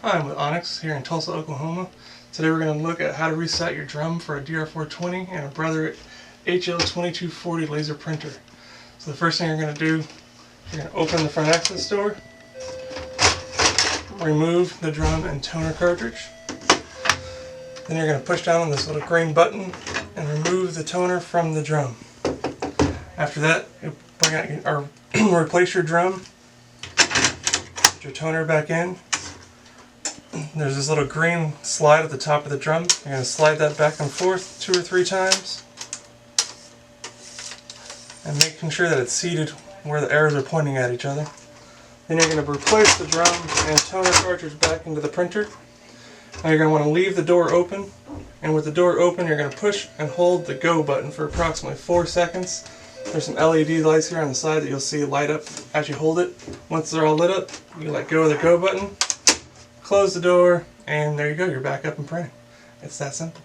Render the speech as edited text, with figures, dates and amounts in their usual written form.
Hi, I'm with Onyx here in Tulsa, Oklahoma. Today we're going to look at how to reset your drum for a DR420 and a brother HL-2240 laser printer. So the first thing you're going to do, you're going to open the front access door, remove the drum and toner cartridge. Then you're going to push down on this little green button and remove the toner from the drum. After that, you bring out replace your drum, put your toner back in. There's this little green slide at the top of the drum. You're going to slide that back and forth 2 or 3 times, and making sure that it's seated where the arrows are pointing at each other. Then you're going to replace the drum and toner cartridge back into the printer. Now you're going to want to leave the door open, and with the door open you're going to push and hold the go button for approximately 4 seconds. There's some LED lights here on the side that you'll see light up as you hold it. Once they're all lit up, you let go of the go button, close the door, and there you go, you're back up and printing. It's that simple.